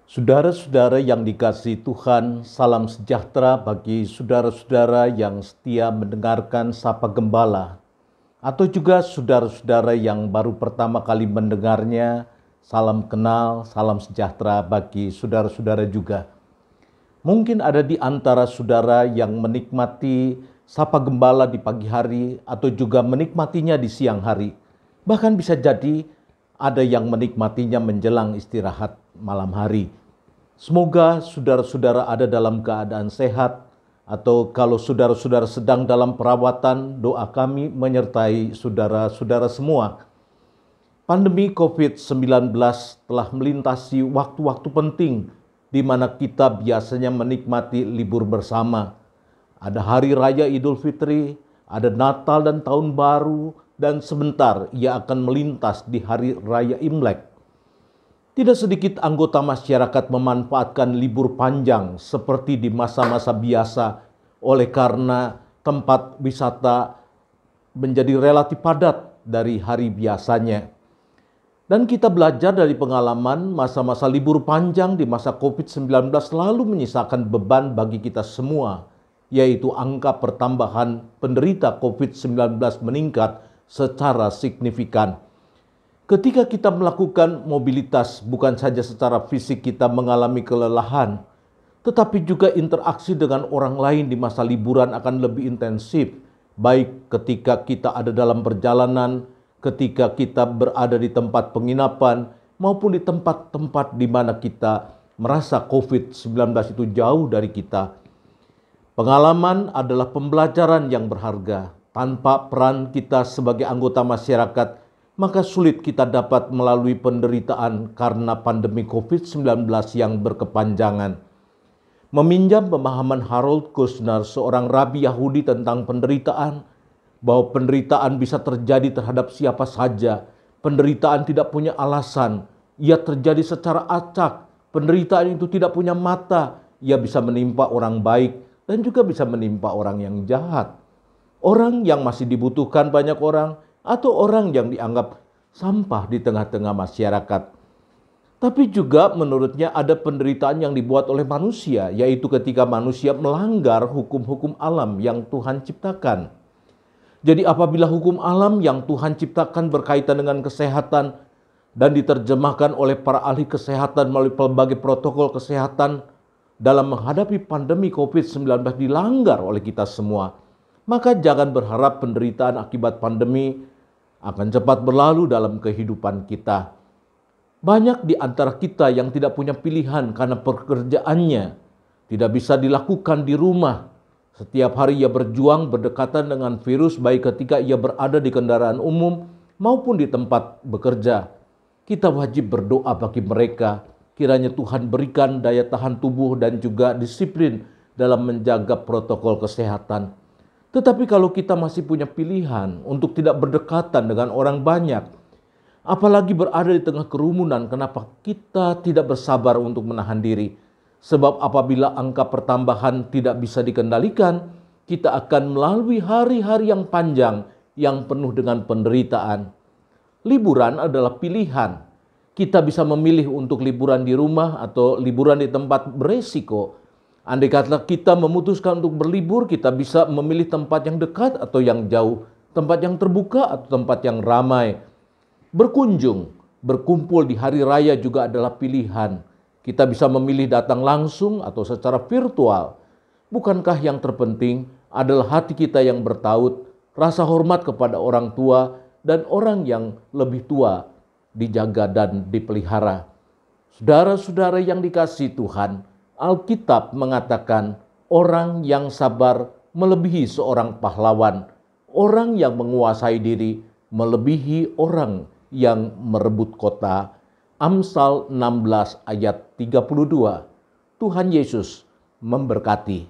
Saudara-saudara yang dikasihi Tuhan, salam sejahtera bagi saudara-saudara yang setia mendengarkan Sapa Gembala, atau juga saudara-saudara yang baru pertama kali mendengarnya. Salam kenal, salam sejahtera bagi saudara-saudara juga. Mungkin ada di antara saudara yang menikmati Sapa Gembala di pagi hari atau juga menikmatinya di siang hari. Bahkan bisa jadi ada yang menikmatinya menjelang istirahat malam hari. Semoga saudara-saudara ada dalam keadaan sehat, atau kalau saudara-saudara sedang dalam perawatan, doa kami menyertai saudara-saudara semua. Pandemi COVID-19 telah melintasi waktu-waktu penting di mana kita biasanya menikmati libur bersama. Ada Hari Raya Idul Fitri, ada Natal dan Tahun Baru, dan sebentar ia akan melintas di Hari Raya Imlek. Tidak sedikit anggota masyarakat memanfaatkan libur panjang seperti di masa-masa biasa oleh karena tempat wisata menjadi relatif padat dari hari biasanya. Dan kita belajar dari pengalaman masa-masa libur panjang di masa COVID-19 selalu menyisakan beban bagi kita semua, yaitu angka pertambahan penderita COVID-19 meningkat secara signifikan. Ketika kita melakukan mobilitas, bukan saja secara fisik kita mengalami kelelahan, tetapi juga interaksi dengan orang lain di masa liburan akan lebih intensif, baik ketika kita ada dalam perjalanan, ketika kita berada di tempat penginapan, maupun di tempat-tempat di mana kita merasa COVID-19 itu jauh dari kita. Pengalaman adalah pembelajaran yang berharga. Tanpa peran kita sebagai anggota masyarakat, maka sulit kita dapat melalui penderitaan karena pandemi COVID-19 yang berkepanjangan. Meminjam pemahaman Harold Kushner, seorang rabi Yahudi tentang penderitaan, bahwa penderitaan bisa terjadi terhadap siapa saja. Penderitaan tidak punya alasan, ia terjadi secara acak. Penderitaan itu tidak punya mata, ia bisa menimpa orang baik dan juga bisa menimpa orang yang jahat. Orang yang masih dibutuhkan banyak orang, atau orang yang dianggap sampah di tengah-tengah masyarakat. Tapi juga menurutnya ada penderitaan yang dibuat oleh manusia, yaitu ketika manusia melanggar hukum-hukum alam yang Tuhan ciptakan. Jadi apabila hukum alam yang Tuhan ciptakan berkaitan dengan kesehatan dan diterjemahkan oleh para ahli kesehatan melalui berbagai protokol kesehatan dalam menghadapi pandemi COVID-19 dilanggar oleh kita semua, maka jangan berharap penderitaan akibat pandemi akan cepat berlalu dalam kehidupan kita. Banyak di antara kita yang tidak punya pilihan karena pekerjaannya tidak bisa dilakukan di rumah. Setiap hari ia berjuang berdekatan dengan virus, baik ketika ia berada di kendaraan umum maupun di tempat bekerja. Kita wajib berdoa bagi mereka, kiranya Tuhan berikan daya tahan tubuh dan juga disiplin dalam menjaga protokol kesehatan. Tetapi kalau kita masih punya pilihan untuk tidak berdekatan dengan orang banyak, apalagi berada di tengah kerumunan, kenapa kita tidak bersabar untuk menahan diri? Sebab apabila angka pertambahan tidak bisa dikendalikan, kita akan melalui hari-hari yang panjang yang penuh dengan penderitaan. Liburan adalah pilihan. Kita bisa memilih untuk liburan di rumah atau liburan di tempat beresiko. Andai kata kita memutuskan untuk berlibur, kita bisa memilih tempat yang dekat atau yang jauh, tempat yang terbuka atau tempat yang ramai. Berkunjung, berkumpul di hari raya juga adalah pilihan. Kita bisa memilih datang langsung atau secara virtual. Bukankah yang terpenting adalah hati kita yang bertaut, rasa hormat kepada orang tua dan orang yang lebih tua dijaga dan dipelihara. Saudara-saudara yang dikasihi Tuhan, Alkitab mengatakan orang yang sabar melebihi seorang pahlawan. Orang yang menguasai diri melebihi orang yang merebut kota. Amsal 16 ayat 32. Tuhan Yesus memberkati.